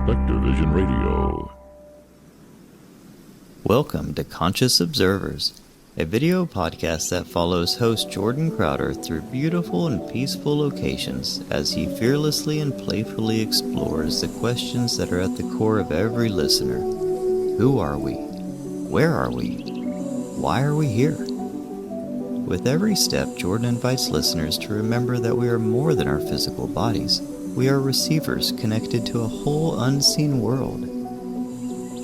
Spectrovision Radio. Welcome to Conscious Observers, a video podcast that follows host Jordan Crowder through beautiful and peaceful locations as he fearlessly and playfully explores the questions that are at the core of every listener. Who are we? Where are we? Why are we here? With every step, Jordan invites listeners to remember that we are more than our physical bodies. We are receivers connected to a whole unseen world.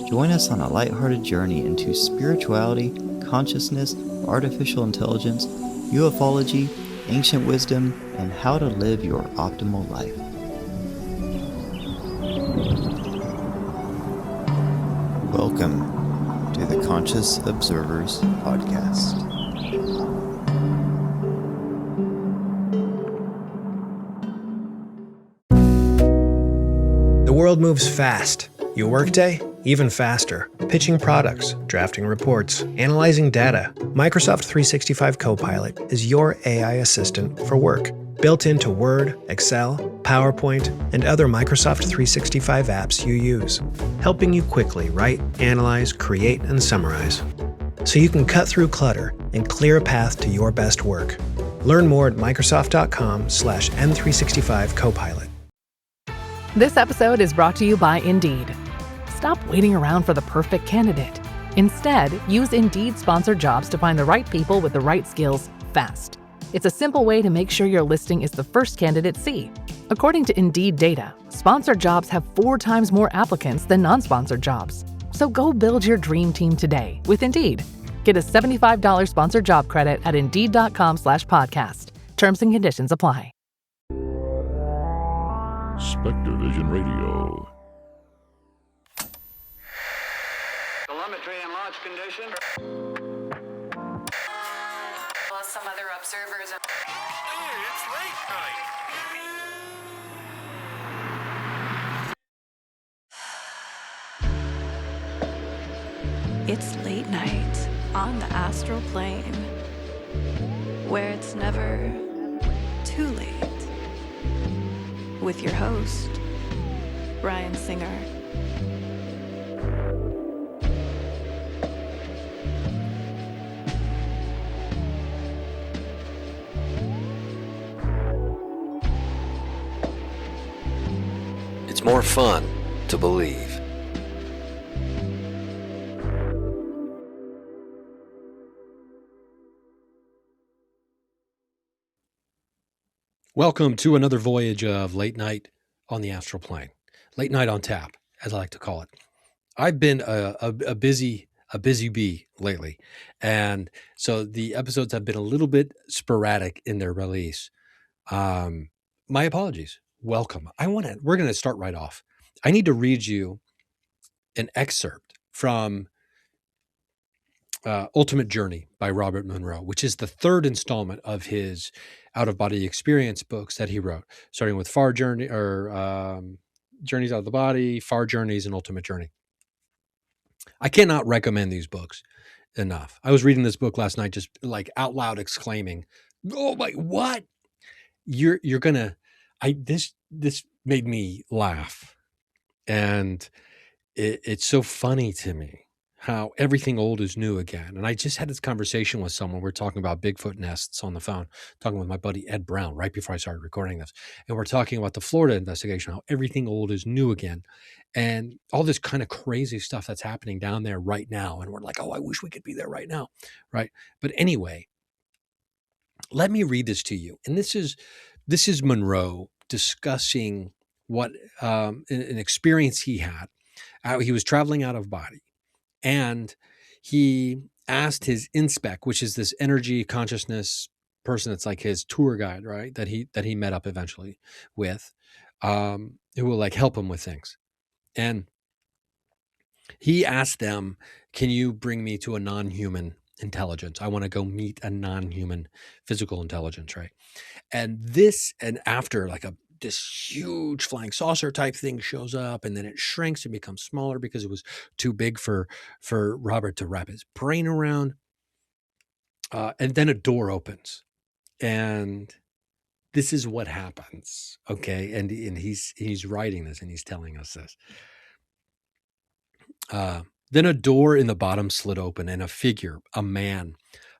Join us on a lighthearted journey into spirituality, consciousness, artificial intelligence, ufology, ancient wisdom, and how to live your optimal life. Welcome to the Conscious Observers Podcast. The world moves fast. Your workday, even faster. Pitching products, drafting reports, analyzing data. Microsoft 365 Copilot is your AI assistant for work. Built into Word, Excel, PowerPoint, and other Microsoft 365 apps you use. Helping you quickly write, analyze, create, and summarize. So you can cut through clutter and clear a path to your best work. Learn more at Microsoft.com/M365 Copilot. This episode is brought to you by Indeed. Stop waiting around for the perfect candidate. Instead, use Indeed sponsored jobs to find the right people with the right skills fast. It's a simple way to make sure your listing is the first candidates see. According to Indeed data, sponsored jobs have 4 times more applicants than non-sponsored jobs. So go build your dream team today with Indeed. Get a $75 sponsored job credit at Indeed.com/podcast. Terms and conditions apply. Spectrovision Radio. Telemetry and launch condition. Well, some other observers. Hey, it's late night. It's late night on the astral plane, where it's never too late. With your host, Brian Singer. It's more fun to believe. Welcome to another voyage of late night on the astral plane. Late night on tap, as I like to call it. I've been a busy bee lately, and so the episodes have been a little bit sporadic in their release. My apologies. Welcome. We're going to start right off. I need to read you an excerpt from Ultimate Journey by Robert Monroe, which is the 3rd installment of his out-of-body experience books that he wrote, starting with Far Journey or Journeys Out of the Body, Far Journeys, and Ultimate Journey. I cannot recommend these books enough. I was reading this book last night, just like out loud exclaiming, "Oh my, what? You're gonna." This made me laugh, and it's so funny to me how everything old is new again. And I just had this conversation with someone. We're talking about Bigfoot nests on the phone, talking with my buddy Ed Brown right before I started recording this. And we're talking about the Florida investigation, how everything old is new again. And all this kind of crazy stuff that's happening down there right now. And we're like, oh, I wish we could be there right now. Right. But anyway, let me read this to you. And this is Monroe discussing what an experience he had. He was traveling out of body. And he asked his InSpec, which is this energy consciousness person that's like his tour guide, right? That he met up eventually with, who will like help him with things. And he asked them, can you bring me to a non-human intelligence? I want to go meet a non-human physical intelligence, right? And after like this huge flying saucer type thing shows up, and then it shrinks and becomes smaller because it was too big for Robert to wrap his brain around. And then a door opens, and this is what happens. Okay. And he's writing this and he's telling us this. Then a door in the bottom slid open and a figure, a man,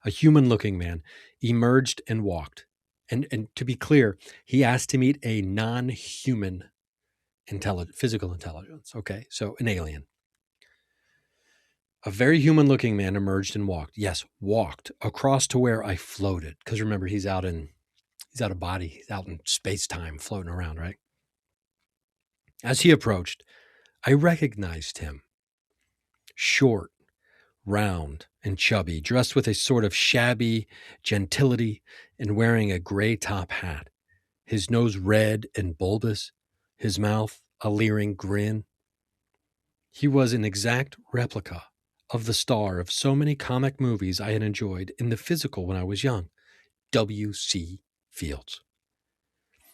a human looking man, emerged and walked. And to be clear, he asked to meet a non-human physical intelligence. Okay. So an alien. A very human looking man emerged and walked. Yes, walked across to where I floated. Because remember, he's out of body. He's out in space-time floating around, right? As he approached, I recognized him. Short, round, and chubby, dressed with a sort of shabby gentility and wearing a gray top hat. His nose red and bulbous, his mouth a leering grin. He was an exact replica of the star of so many comic movies I had enjoyed in the physical when I was young, W.C. Fields.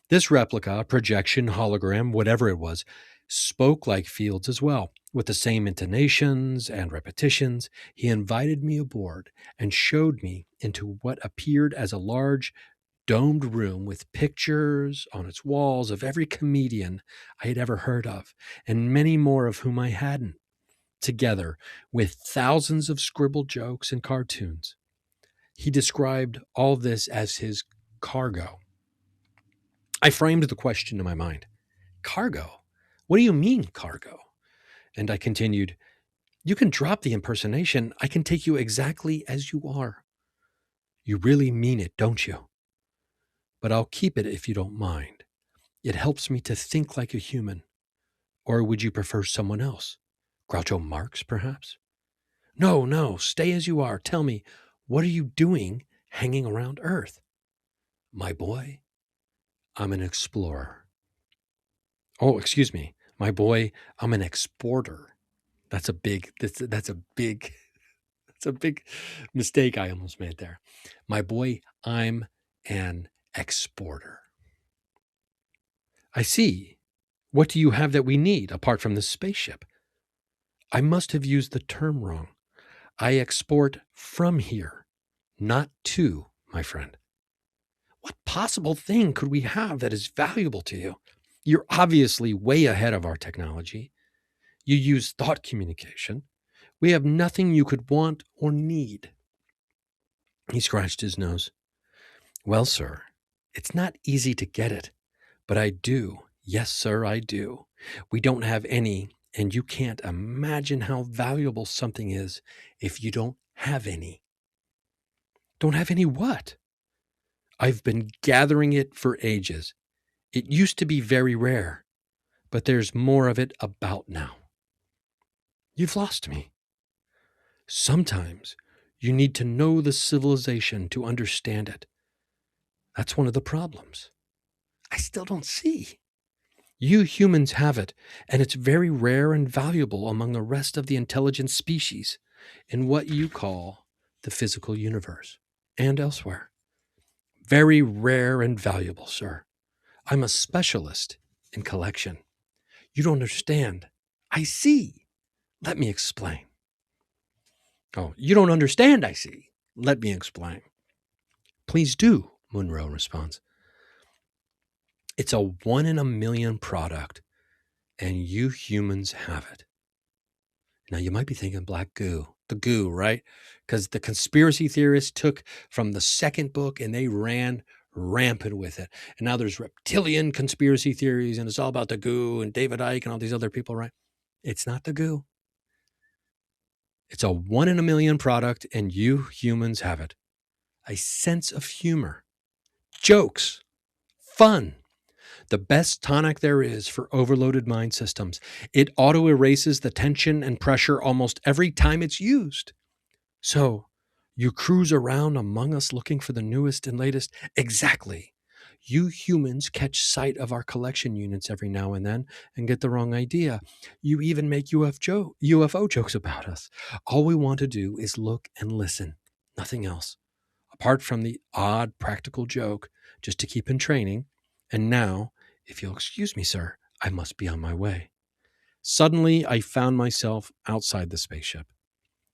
This replica, projection, hologram, whatever it was, spoke like Fields as well. With the same intonations and repetitions, he invited me aboard and showed me into what appeared as a large, domed room with pictures on its walls of every comedian I had ever heard of, and many more of whom I hadn't, together with thousands of scribbled jokes and cartoons. He described all this as his cargo. I framed the question in my mind. Cargo? What do you mean, cargo? And I continued, you can drop the impersonation. I can take you exactly as you are. You really mean it, don't you? But I'll keep it if you don't mind. It helps me to think like a human. Or would you prefer someone else? Groucho Marx, perhaps? No, stay as you are. Tell me, what are you doing hanging around Earth? My boy, I'm an explorer. Oh, excuse me. My boy, I'm an exporter. That's a big mistake I almost made there. My boy, I'm an exporter. I see. What do you have that we need apart from this spaceship? I must have used the term wrong. I export from here, not to, my friend. What possible thing could we have that is valuable to you? You're obviously way ahead of our technology. You use thought communication. We have nothing you could want or need. He scratched his nose. Well, sir, it's not easy to get it, but I do. Yes, sir, I do. We don't have any, and you can't imagine how valuable something is if you don't have any. Don't have any what? I've been gathering it for ages. It used to be very rare, but there's more of it about now. You've lost me. Sometimes you need to know the civilization to understand it. That's one of the problems. I still don't see. You humans have it, and it's very rare and valuable among the rest of the intelligent species in what you call the physical universe and elsewhere. Very rare and valuable, sir. I'm a specialist in collection. You don't understand. I see. Let me explain. Oh, you don't understand, I see. Let me explain. Please do, Monroe responds. It's a 1 in a million product, and you humans have it. Now, you might be thinking black goo, the goo, right? Because the conspiracy theorists took from the second book and they ran rampant with it. And now there's reptilian conspiracy theories, and it's all about the goo and David Icke and all these other people, right? It's not the goo. It's a 1 in a million product, and you humans have it. A sense of humor, jokes, fun. The best tonic there is for overloaded mind systems. It auto-erases the tension and pressure almost every time it's used. So, you cruise around among us looking for the newest and latest. Exactly. You humans catch sight of our collection units every now and then and get the wrong idea. You even make UFO jokes about us. All we want to do is look and listen. Nothing else. Apart from the odd practical joke, just to keep in training. And now, if you'll excuse me, sir, I must be on my way. Suddenly, I found myself outside the spaceship,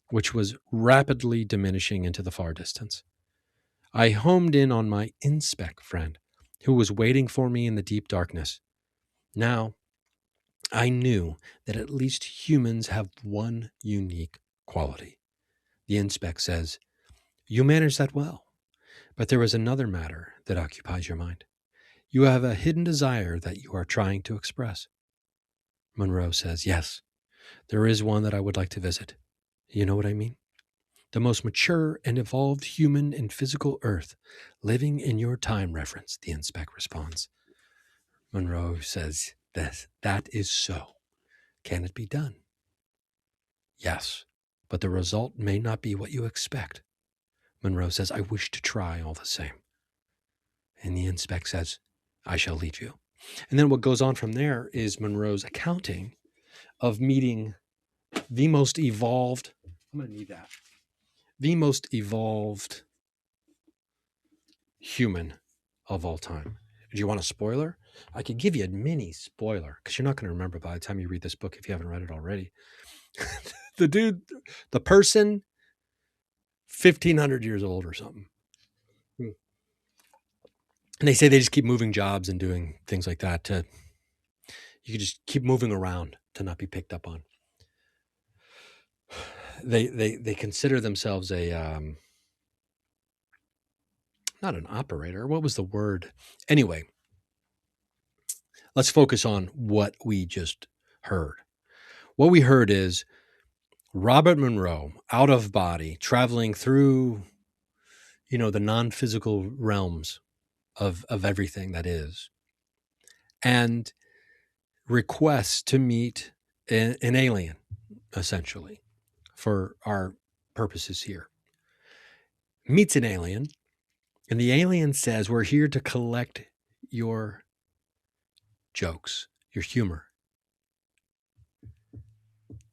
which was rapidly diminishing into the far distance. I homed in on my inspec friend, who was waiting for me in the deep darkness. Now, I knew that at least humans have one unique quality. The inspect says, "You manage that well. But there is another matter that occupies your mind. You have a hidden desire that you are trying to express." Monroe says, "Yes, there is one that I would like to visit. You know what I mean? The most mature and evolved human in physical Earth, living in your time reference," the inspect responds. Monroe says, that is so. Can it be done? Yes, but the result may not be what you expect. Monroe says, "I wish to try all the same." And the inspect says, "I shall lead you." And then what goes on from there is Monroe's accounting of meeting the most evolved, I'm going to need that, the most evolved human of all time. Do you want a spoiler? I could give you a mini spoiler because you're not going to remember by the time you read this book if you haven't read it already. The person, 1,500 years old or something. And they say they just keep moving jobs and doing things like that you can just keep moving around to not be picked up on. They consider themselves a not an operator. What was the word? Anyway, let's focus on what we just heard. What we heard is Robert Monroe, out of body, traveling through, the non-physical realms of everything that is, and requests to meet an alien, essentially, for our purposes here. Meets an alien, and the alien says, "We're here to collect your jokes, your humor."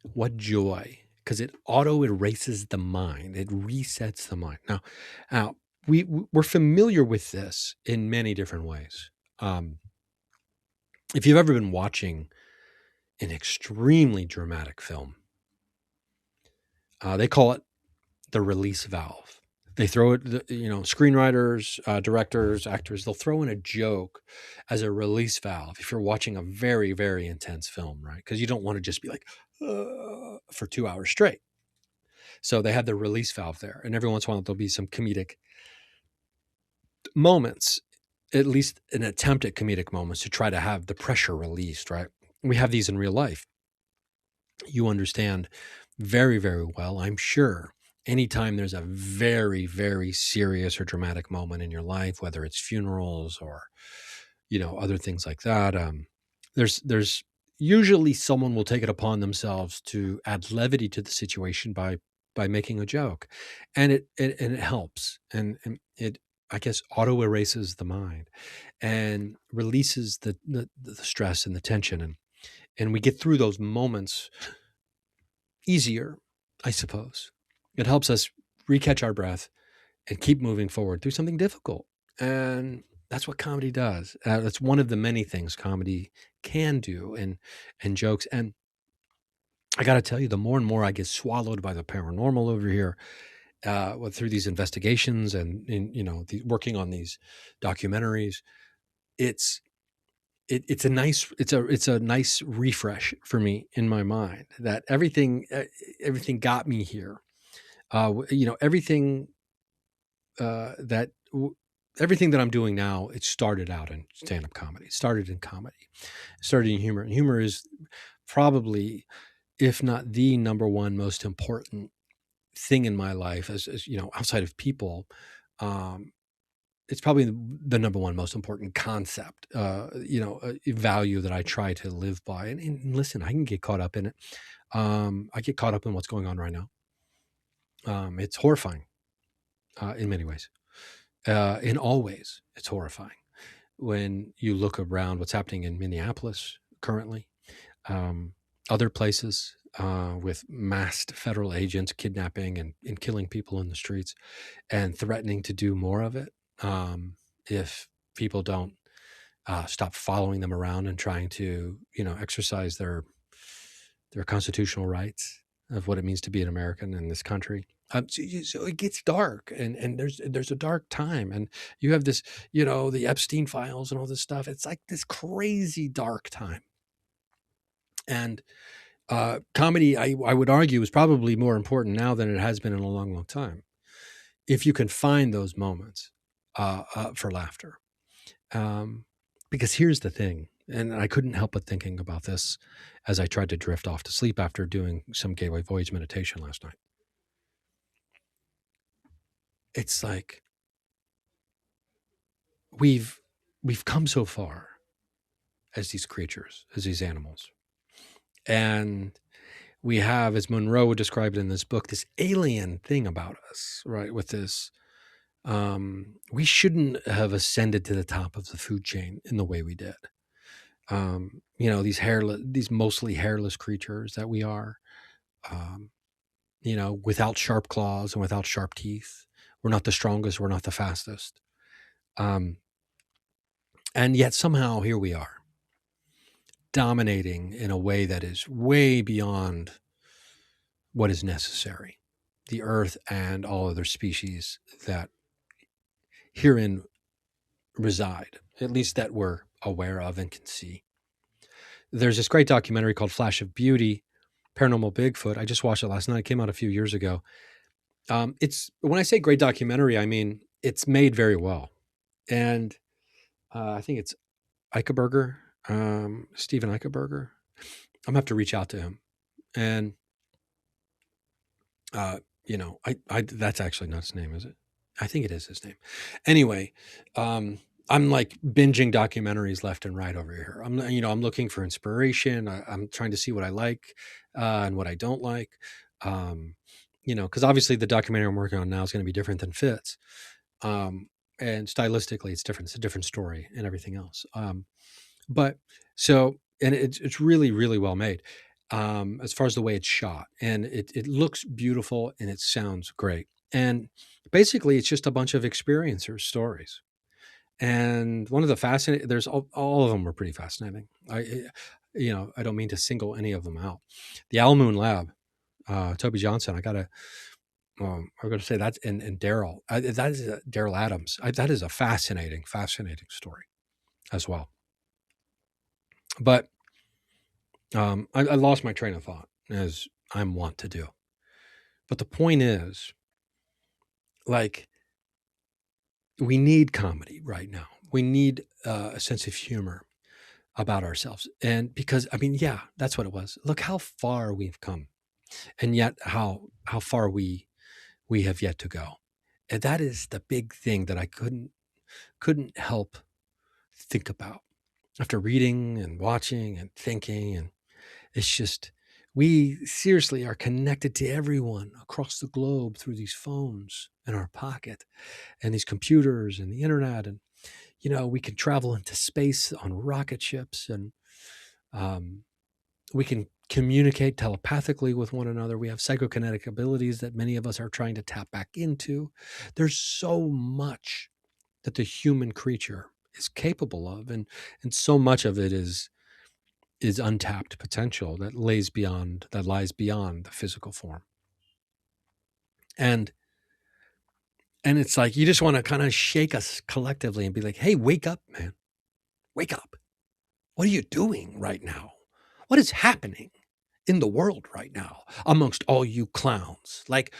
What joy, because it auto erases the mind. It resets the mind. Now we're familiar with this in many different ways. If you've ever been watching an extremely dramatic film, they call it the release valve. They throw it, screenwriters, directors, actors, they'll throw in a joke as a release valve if you're watching a very, very intense film, right? Because you don't want to just be like, for 2 hours straight. So they have the release valve there. And every once in a while, there'll be some comedic moments, at least an attempt at comedic moments to try to have the pressure released, right? We have these in real life. You understand very, very well, I'm sure, anytime there's a very, very serious or dramatic moment in your life, whether it's funerals or, other things like that, there's usually someone will take it upon themselves to add levity to the situation by making a joke, and it helps, and it, I guess, auto erases the mind and releases the stress and the tension, and we get through those moments easier, I suppose. It helps us recatch our breath and keep moving forward through something difficult. And that's what comedy does. That's one of the many things comedy can do, and jokes. And I got to tell you, the more and more I get swallowed by the paranormal over here, through these investigations and working on these documentaries, it's a nice refresh for me in my mind that everything got me here. Everything that I'm doing now, it started out in stand-up comedy. It started in comedy. It started in humor. And humor is probably, if not the number one most important thing in my life, as outside of people. It's probably the number one most important concept, value that I try to live by. And listen, I can get caught up in it. I get caught up in what's going on right now. It's horrifying in many ways. In all ways, it's horrifying. When you look around what's happening in Minneapolis currently, other places with masked federal agents kidnapping and killing people in the streets and threatening to do more of it if people don't stop following them around and trying to, exercise their constitutional rights of what it means to be an American in this country. So it gets dark, and there's a dark time, and you have this, the Epstein files and all this stuff. It's like this crazy dark time. And comedy, I would argue, is probably more important now than it has been in a long, long time, if you can find those moments for laughter. Because here's the thing, and I couldn't help but thinking about this as I tried to drift off to sleep after doing some Gateway Voyage meditation last night. It's like we've come so far as these creatures, as these animals. And we have, as Monroe would describe it in this book, this alien thing about us, right? With this, we shouldn't have ascended to the top of the food chain in the way we did. These mostly hairless creatures that we are, without sharp claws and without sharp teeth. We're not the strongest. We're not the fastest. And yet somehow here we are, dominating in a way that is way beyond what is necessary. The earth and all other species that herein reside, at least that we're aware of and can see. There's this great documentary called Flash of Beauty, Paranormal Bigfoot. I just watched it last night. It came out a few years ago. It's, when I say great documentary, I mean it's made very well. And I think it's Eichelberger, Stephen Eichelberger. I'm gonna have to reach out to him. And that's actually not his name, is it? I think it is his name. Anyway, I'm like binging documentaries left and right over here. I'm looking for inspiration. I'm trying to see what I like and what I don't like. Because obviously the documentary I'm working on now is going to be different than Fitz. And stylistically, it's different. It's a different story and everything else. And it's really, really well made. As far as the way it's shot, and it looks beautiful and it sounds great. And basically it's just a bunch of experiencers' stories. And one of the fascinating, there's all of them were pretty fascinating. I don't mean to single any of them out. The Owl Moon Lab, Toby Johnson, I gotta say that's, and Daryl, that is Daryl Adams. That is a fascinating story as well. But I lost my train of thought, as I'm wont to do. But the point is, like, we need comedy right now. We need a sense of humor about ourselves. And because, that's what it was. Look how far we've come, and yet how far we have yet to go. And that is the big thing that I couldn't help think about after reading and watching and thinking. And it's just, we seriously are connected to everyone across the globe through these phones in our pocket and these computers and the internet. And, we can travel into space on rocket ships, and we can communicate telepathically with one another. We have psychokinetic abilities that many of us are trying to tap back into. There's so much that the human creature is capable of. And so much of it is untapped potential that lies beyond the physical form. And it's like, you just want to kind of shake us collectively and be like, hey, wake up, man. Wake up. What are you doing right now? What is happening in the world right now amongst all you clowns? Like,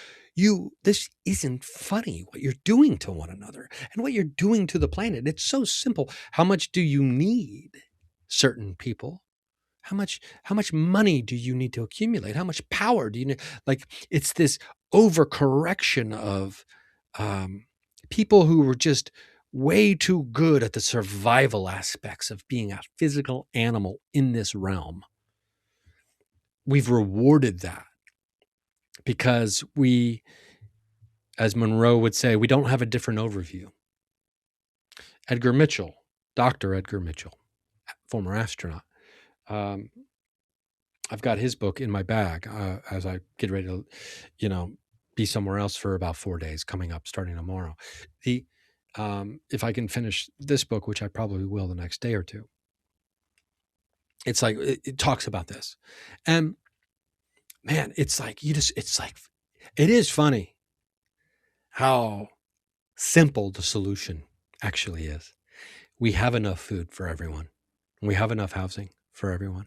this isn't funny what you're doing to one another and what you're doing to the planet. It's so simple. How much do you need certain people? How much money do you need to accumulate? How much power do you need? Like, it's this overcorrection of people who were just way too good at the survival aspects of being a physical animal in this realm. We've rewarded that because we, as Monroe would say, we don't have a different overview. Edgar Mitchell, Dr. Edgar Mitchell, former astronaut. I've got his book in my bag as I get ready to, be somewhere else for about 4 days coming up, starting tomorrow. If I can finish this book, which I probably will the next day or two, it's like, it talks about this. And man, it's like, it is funny how simple the solution actually is. We have enough food for everyone. We have enough housing for everyone.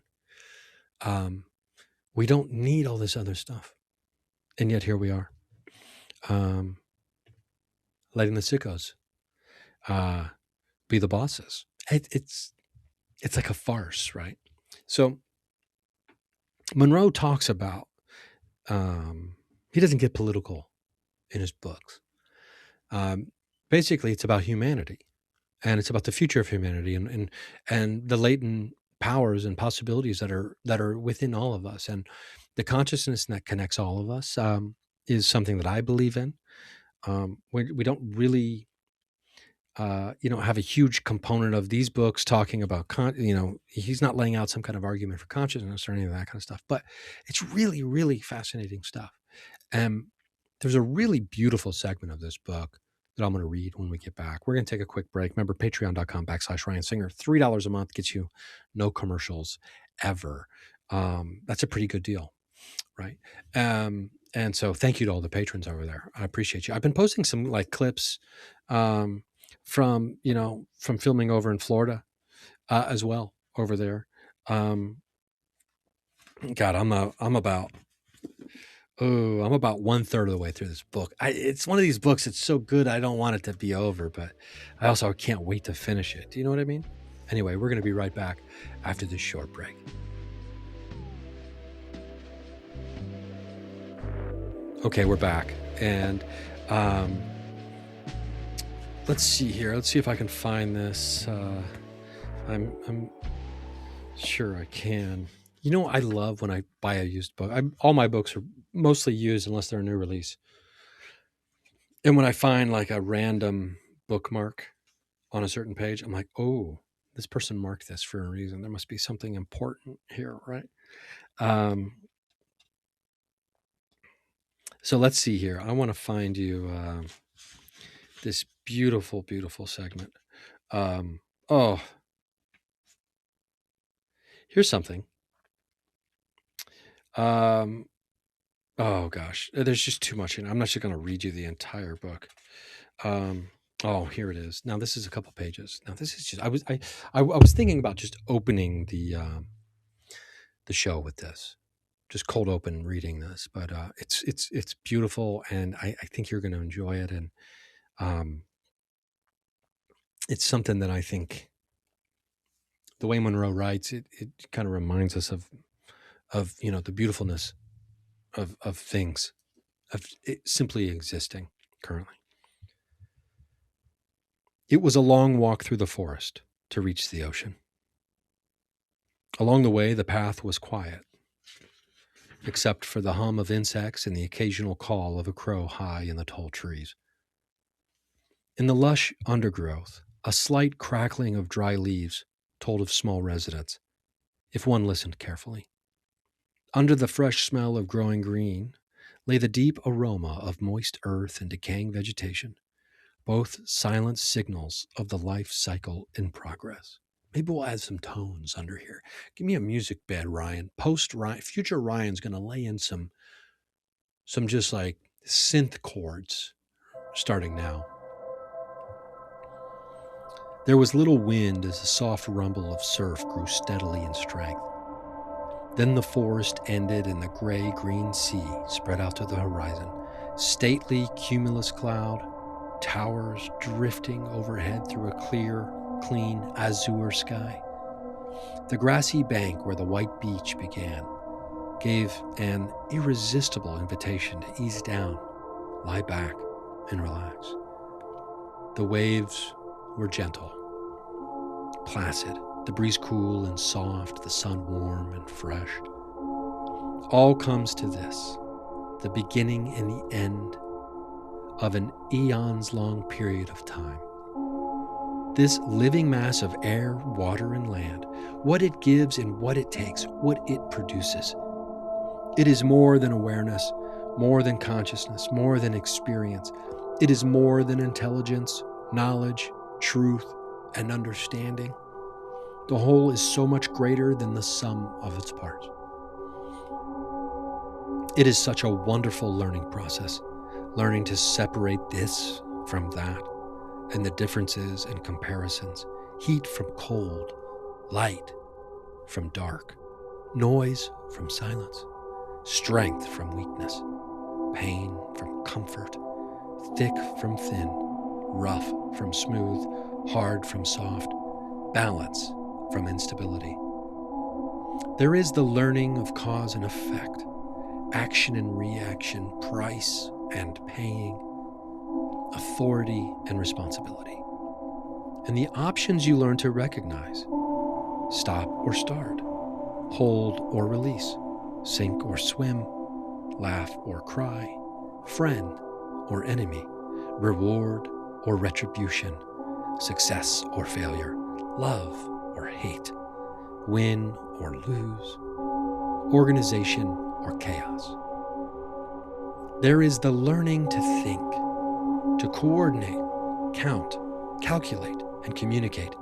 We don't need all this other stuff. And yet here we are, letting the sickos be the bosses. It's like a farce, right? So Monroe talks about, he doesn't get political in his books. Basically, it's about humanity, and it's about the future of humanity, and the latent powers and possibilities that are within all of us, and the consciousness that connects all of us is something that I believe in. We don't really, have a huge component of these books talking about, he's not laying out some kind of argument for consciousness or any of that kind of stuff, but it's really, really fascinating stuff. And there's a really beautiful segment of this book that I'm going to read when we get back. We're going to take a quick break. Remember, patreon.com/Ryan Singer. $3 a month gets you no commercials ever. That's a pretty good deal, right? And so thank you to all the patrons over there. I appreciate you. I've been posting some like clips from filming over in Florida as well over there. God, I'm about 1/3 of the way through this book. It's one of these books that's so good I don't want it to be over, but I also can't wait to finish it. Do you know what I mean? Anyway, we're going to be right back after this short break. Okay, we're back, and let's see here. Let's see if I can find this. I'm sure I can. I love when I buy a used book. All my books are mostly used unless they're a new release. And when I find like a random bookmark on a certain page, I'm like, oh, this person marked this for a reason. There must be something important here, right? So let's see here. I want to find you this beautiful, beautiful segment. Here's something. Oh gosh, there's just too much in it. I'm not just going to read you the entire book. Here it is. Now this is a couple pages. Now this is just, I was thinking about just opening the show with this, just cold open reading this, but it's beautiful, and I think you're going to enjoy it. And it's something that I think the way Monroe writes, it kind of reminds us of the beautifulness of things, of it simply existing currently. It was a long walk through the forest to reach the ocean. Along the way, the path was quiet, except for the hum of insects and the occasional call of a crow high in the tall trees. In the lush undergrowth, a slight crackling of dry leaves told of small residents, if one listened carefully. Under the fresh smell of growing green lay the deep aroma of moist earth and decaying vegetation, both silent signals of the life cycle in progress. Maybe we'll add some tones under here. Give me a music bed, Ryan. Future Ryan's going to lay in some just like synth chords starting now. There was little wind as the soft rumble of surf grew steadily in strength. Then the forest ended and the gray-green sea spread out to the horizon. Stately cumulus cloud, towers drifting overhead through a clear, clean azure sky. The grassy bank where the white beach began gave an irresistible invitation to ease down, lie back, and relax. The waves were gentle, placid, the breeze cool and soft, the sun warm and fresh. All comes to this, the beginning and the end of an eons-long period of time. This living mass of air, water, and land, what it gives and what it takes, what it produces. It is more than awareness, more than consciousness, more than experience. It is more than intelligence, knowledge, truth, and understanding. The whole is so much greater than the sum of its parts. It is such a wonderful learning process, learning to separate this from that, and the differences and comparisons, heat from cold, light from dark, noise from silence, strength from weakness, pain from comfort, thick from thin, rough from smooth, hard from soft, balance from instability. There is the learning of cause and effect, action and reaction, price and paying, authority and responsibility, and the options you learn to recognize: stop or start, hold or release, sink or swim, laugh or cry, friend or enemy, reward or retribution, success or failure, love or hate, win or lose, organization or chaos. There is the learning to think, to coordinate, count, calculate, and communicate,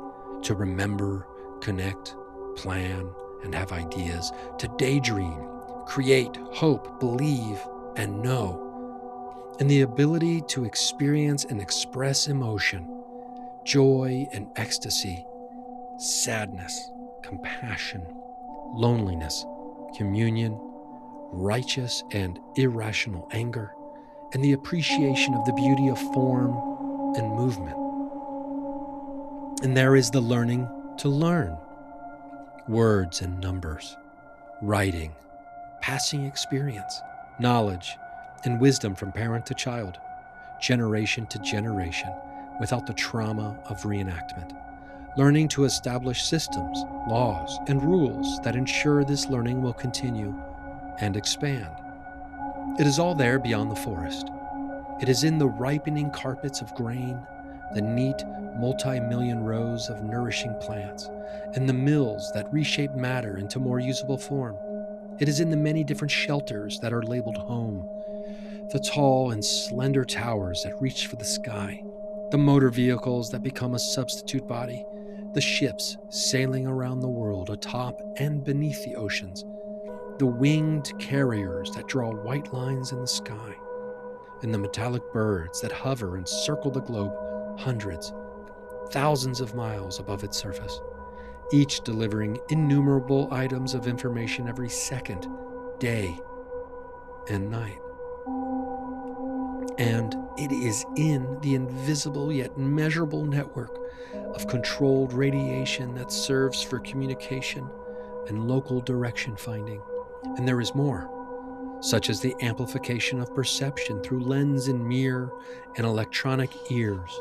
to remember, connect, plan, and have ideas, to daydream, create, hope, believe, and know, and the ability to experience and express emotion, joy and ecstasy, sadness, compassion, loneliness, communion, righteous and irrational anger, and the appreciation of the beauty of form and movement. And there is the learning to learn, words and numbers, writing, passing experience, knowledge, and wisdom from parent to child, generation to generation, without the trauma of reenactment. Learning to establish systems, laws, and rules that ensure this learning will continue and expand. It is all there beyond the forest. It is in the ripening carpets of grain, the neat multi-million rows of nourishing plants, and the mills that reshape matter into more usable form. It is in the many different shelters that are labeled home, the tall and slender towers that reach for the sky, the motor vehicles that become a substitute body, the ships sailing around the world atop and beneath the oceans, the winged carriers that draw white lines in the sky, and the metallic birds that hover and circle the globe hundreds, thousands of miles above its surface, each delivering innumerable items of information every second, day, and night. And it is in the invisible yet measurable network of controlled radiation that serves for communication and local direction finding. And there is more, such as the amplification of perception through lens and mirror and electronic ears,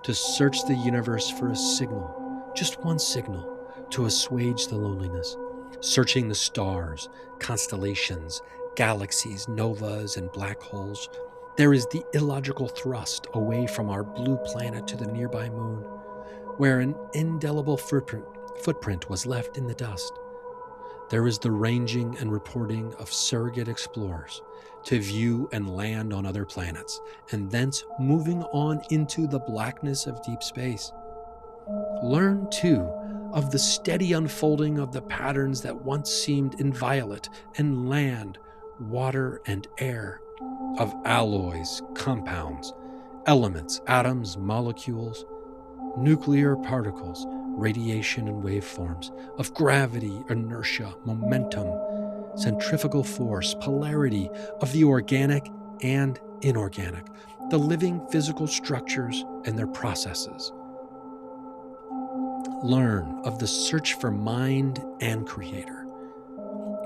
to search the universe for a signal, just one signal, to assuage the loneliness, searching the stars, constellations, galaxies, novas, and black holes. There is the illogical thrust away from our blue planet to the nearby moon, where an indelible footprint was left in the dust. There is the ranging and reporting of surrogate explorers to view and land on other planets, and thence moving on into the blackness of deep space. Learn, too, of the steady unfolding of the patterns that once seemed inviolate in land, water, and air, of alloys, compounds, elements, atoms, molecules, nuclear particles, radiation and waveforms, of gravity, inertia, momentum, centrifugal force, polarity, of the organic and inorganic, the living physical structures and their processes. Learn of the search for mind and creator,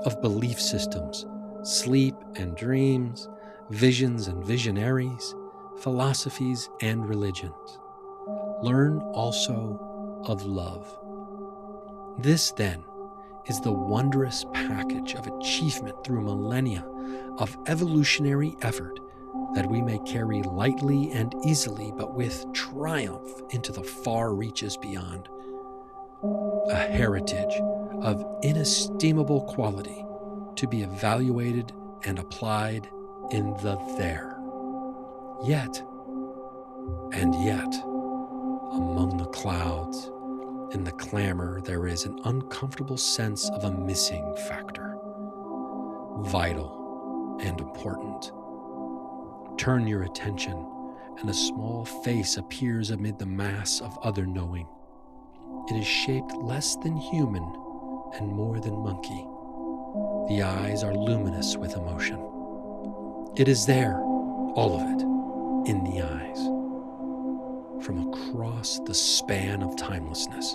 of belief systems, sleep and dreams, visions and visionaries, philosophies and religions. Learn also of love. This, then, is the wondrous package of achievement through millennia of evolutionary effort that we may carry lightly and easily, but with triumph, into the far reaches beyond. A heritage of inestimable quality to be evaluated and applied in the there. Yet, and yet, among the clouds, in the clamor, there is an uncomfortable sense of a missing factor, vital and important, Turn your attention, and a small face appears amid the mass of other knowing. It is shaped less than human and more than monkey. The eyes are luminous with emotion. It is there, all of it, in the eyes. From across the span of timelessness,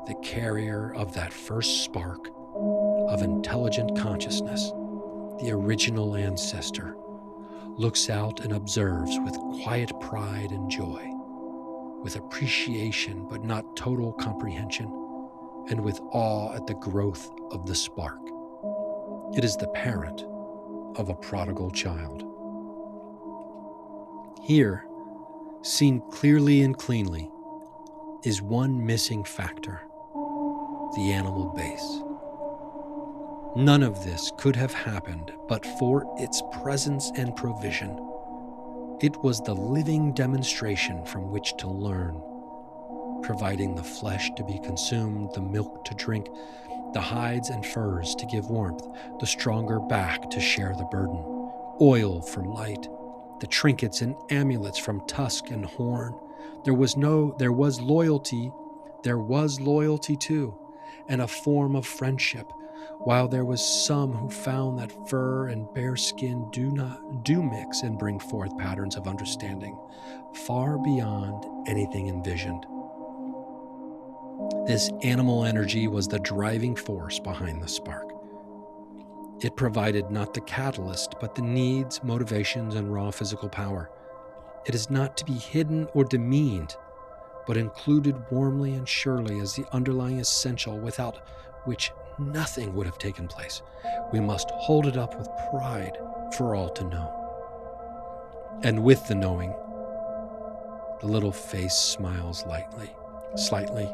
the carrier of that first spark of intelligent consciousness, the original ancestor, looks out and observes with quiet pride and joy, with appreciation but not total comprehension, and with awe at the growth of the spark. It is the parent of a prodigal child. Here, seen clearly and cleanly, is one missing factor: the animal base. None of this could have happened but for its presence and provision. It was the living demonstration from which to learn, providing the flesh to be consumed, the milk to drink, the hides and furs to give warmth, the stronger back to share the burden, oil for light, the trinkets and amulets from tusk and horn. There was loyalty too, and a form of friendship, while there was some who found that fur and bear skin do mix and bring forth patterns of understanding far beyond anything envisioned. This animal energy was the driving force behind the spark. It provided not the catalyst, but the needs, motivations, and raw physical power. It is not to be hidden or demeaned, but included warmly and surely as the underlying essential without which nothing would have taken place. We must hold it up with pride for all to know. And with the knowing, the little face smiles lightly, slightly,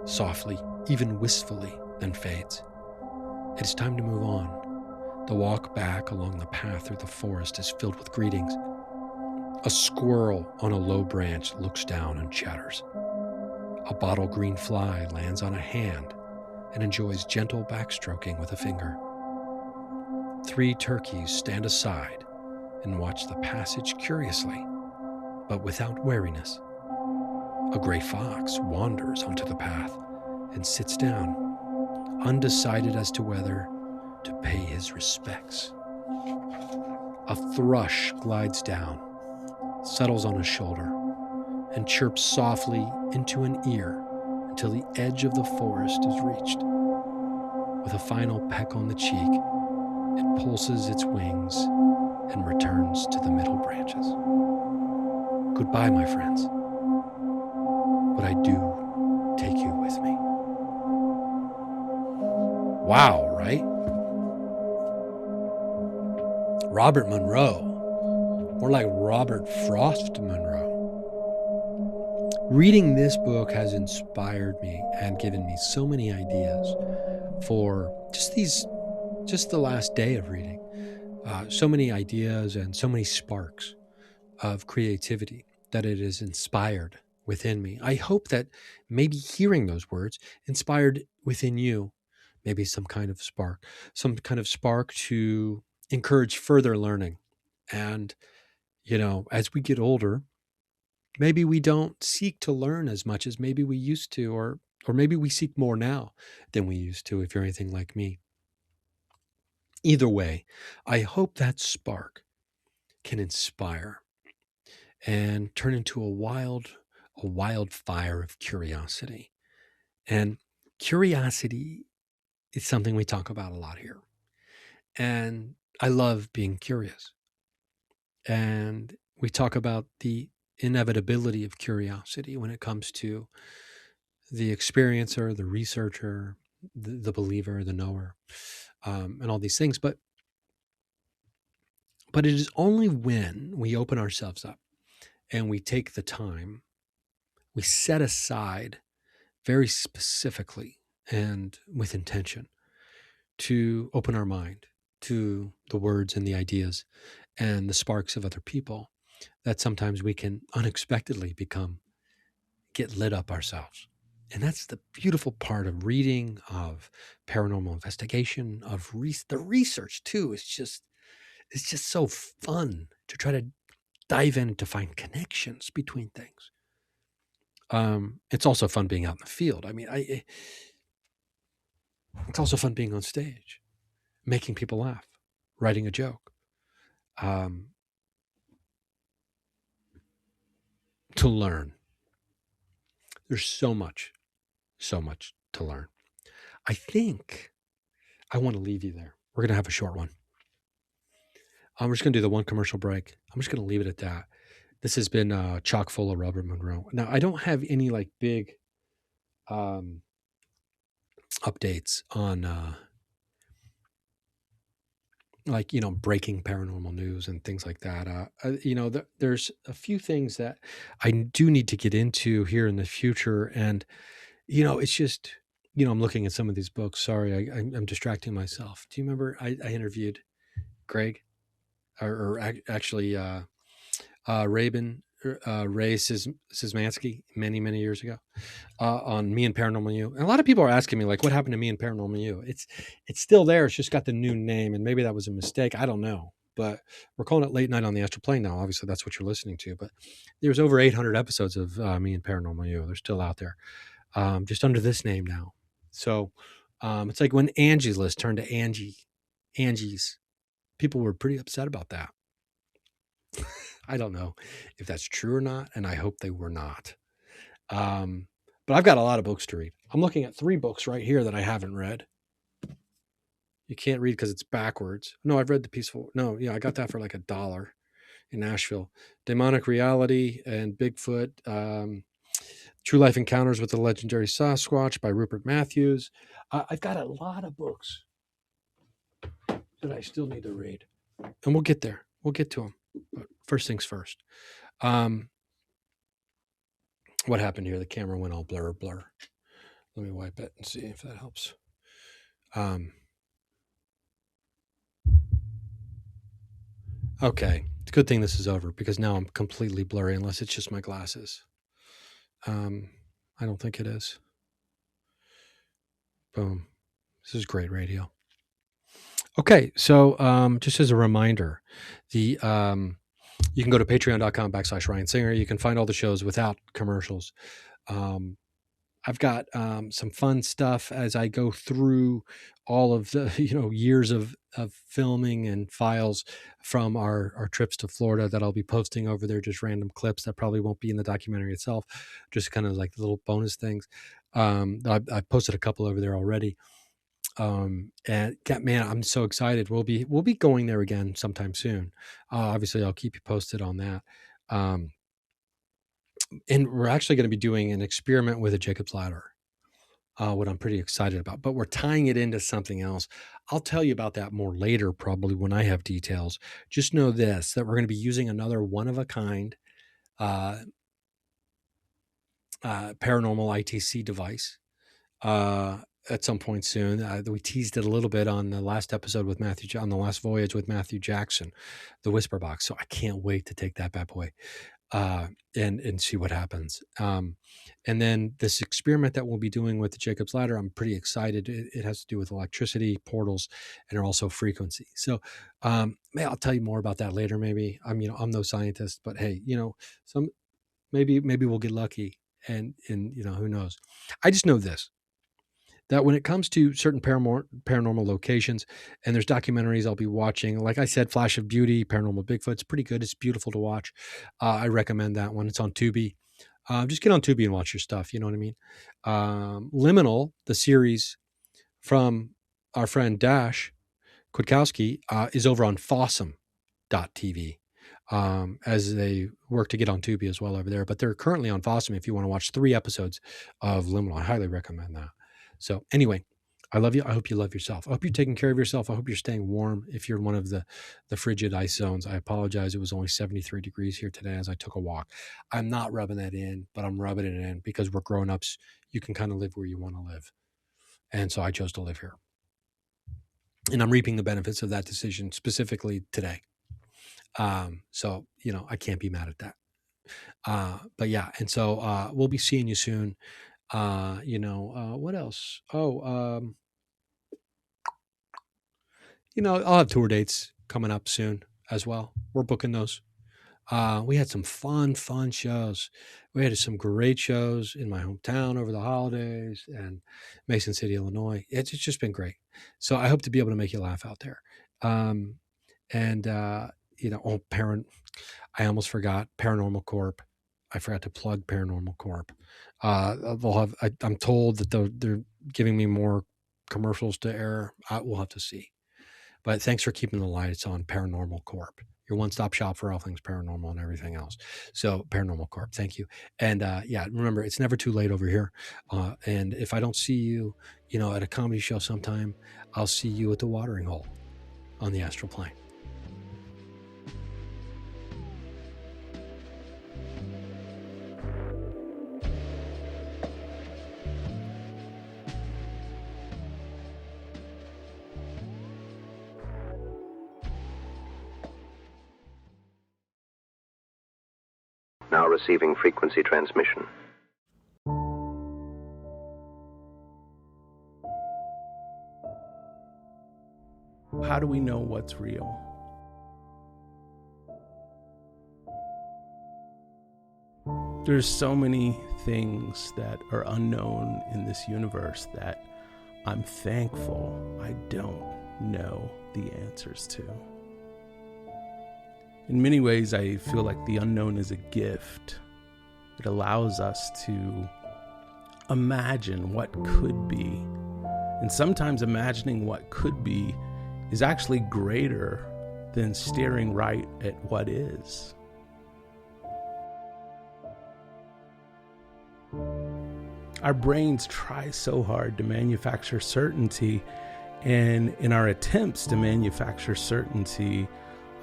softly, even wistfully, then fades. It is time to move on. The walk back along the path through the forest is filled with greetings. A squirrel on a low branch looks down and chatters. A bottle green fly lands on a hand and enjoys gentle backstroking with a finger. 3 turkeys stand aside and watch the passage curiously, but without wariness. A gray fox wanders onto the path and sits down, undecided as to whether to pay his respects. A thrush glides down, settles on a shoulder, and chirps softly into an ear until the edge of the forest is reached. With a final peck on the cheek, it pulses its wings and returns to the middle branches. Goodbye, my friends, but I do take you with me. Wow, right? Robert Monroe, more like Robert Frost Monroe. Reading this book has inspired me and given me so many ideas for just the last day of reading. So many ideas and so many sparks of creativity that it has inspired within me. I hope that maybe hearing those words inspired within you maybe some kind of spark to encourage further learning. And, as we get older, maybe we don't seek to learn as much as maybe we used to, or maybe we seek more now than we used to, if you're anything like me. Either way, I hope that spark can inspire and turn into a wildfire of curiosity. And curiosity is something we talk about a lot here. And I love being curious. And we talk about the inevitability of curiosity when it comes to the experiencer, the researcher, the believer, the knower, and all these things. But it is only when we open ourselves up and we take the time, we set aside very specifically and with intention to open our mind to the words and the ideas and the sparks of other people, that sometimes we can unexpectedly get lit up ourselves. And that's the beautiful part of reading, of paranormal investigation, of the research too. it's just so fun to try to dive in to find connections between things. It's also fun being out in the field. I mean, it's also fun being on stage, making people laugh, writing a joke. To learn. There's so much to learn. I think I want to leave you there. We're going to have a short one. We're just going to do the one commercial break. I'm just going to leave it at that. This has been chock full of Robert Monroe. Now, I don't have any like big updates on like, breaking paranormal news and things like that. There's a few things that I do need to get into here in the future. And, it's just, I'm looking at some of these books. Sorry, I'm distracting myself. Do you remember I interviewed Greg actually Ray Szymanski many years ago on Me and Paranormal You. And a lot of people are asking me, like, what happened to Me and Paranormal You? It's still there. It's just got the new name, and maybe that was a mistake. I don't know. But we're calling it Late Night on the Astral Plane now. Obviously, that's what you're listening to. But there's over 800 episodes of Me and Paranormal You. They're still out there, just under this name now. So it's like when Angie's List turned to Angie's. People were pretty upset about that. I don't know if that's true or not, and I hope they were not. But I've got a lot of books to read. I'm looking at 3 books right here that I haven't read. You can't read because it's backwards. No, I've read The Peaceful. No, yeah, I got that for like $1 in Nashville. Demonic Reality and Bigfoot. True Life Encounters with the Legendary Sasquatch by Rupert Matthews. I've got a lot of books that I still need to read. And we'll get there. We'll get to them. But first things first. What happened here? The camera went all blur. Let me wipe it and see if that helps. Okay. It's a good thing this is over because now I'm completely blurry unless it's just my glasses. I don't think it is. Boom. This is great radio. Okay. So just as a reminder, you can go to patreon.com/Ryan Singer. You can find all the shows without commercials. I've got some fun stuff as I go through all of the years of filming and files from our trips to Florida that I'll be posting over there, just random clips that probably won't be in the documentary itself, just kind of like little bonus things. I've posted a couple over there already. And man, I'm so excited. We'll be going there again sometime soon. Obviously I'll keep you posted on that. And we're actually going to be doing an experiment with a Jacob's ladder, what I'm pretty excited about, but we're tying it into something else. I'll tell you about that more later, probably when I have details. Just know this, that we're going to be using another one of a kind, paranormal ITC device, at some point soon. We teased it a little bit on the last episode with Matthew, on the last voyage with Matthew Jackson, the Whisper Box. So I can't wait to take that bad boy and see what happens. And then this experiment that we'll be doing with the Jacob's Ladder, I'm pretty excited. It has to do with electricity, portals, and also frequency. So I'll tell you more about that later. Maybe I'm no scientist, but hey, maybe we'll get lucky, and who knows. I just know this, that when it comes to certain paranormal locations, and there's documentaries I'll be watching, like I said, Flash of Beauty, Paranormal Bigfoot, it's pretty good. It's beautiful to watch. I recommend that one. It's on Tubi. Just get on Tubi and watch your stuff. You know what I mean? Liminal, the series from our friend Dash Kwiatkowski, is over on Fossum.tv. As they work to get on Tubi as well over there. But they're currently on Fossum if you want to watch 3 episodes of Liminal. I highly recommend that. So anyway, I love you. I hope you love yourself. I hope you're taking care of yourself. I hope you're staying warm. If you're in one of the frigid ice zones, I apologize. It was only 73 degrees here today as I took a walk. I'm not rubbing that in, but I'm rubbing it in because we're grown-ups. You can kind of live where you want to live. And so I chose to live here. And I'm reaping the benefits of that decision specifically today. So, I can't be mad at that. But yeah, and so we'll be seeing you soon. What else? I'll have tour dates coming up soon as well. We're booking those. We had some fun shows. We had some great shows in my hometown over the holidays and Mason City, Illinois. It's just been great. So I hope to be able to make you laugh out there. I almost forgot Paranormal Corp. I forgot to plug Paranormal Corp. I'm told that they're giving me more commercials to air. We'll have to see. But thanks for keeping the lights on Paranormal Corp. Your one-stop shop for all things paranormal and everything else. So Paranormal Corp, thank you. And remember, it's never too late over here. And if I don't see you, at a comedy show sometime, I'll see you at the watering hole on the astral plane. Now receiving frequency transmission. How do we know what's real? There's so many things that are unknown in this universe that I'm thankful I don't know the answers to. In many ways, I feel like the unknown is a gift. It allows us to imagine what could be. And sometimes imagining what could be is actually greater than staring right at what is. Our brains try so hard to manufacture certainty, and in our attempts to manufacture certainty,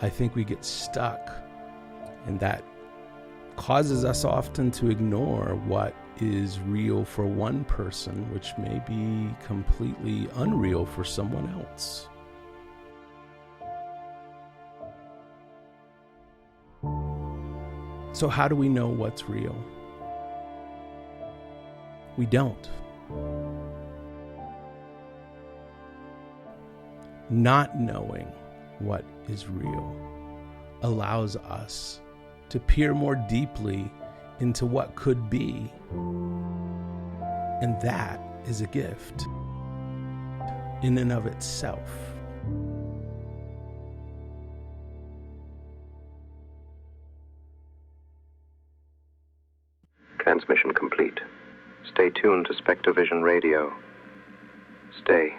I think we get stuck, and that causes us often to ignore what is real for one person, which may be completely unreal for someone else. So how do we know what's real? We don't. Not knowing what is real allows us to peer more deeply into what could be. And that is a gift in and of itself. Transmission complete. Stay tuned to Spectrovision Radio. Stay.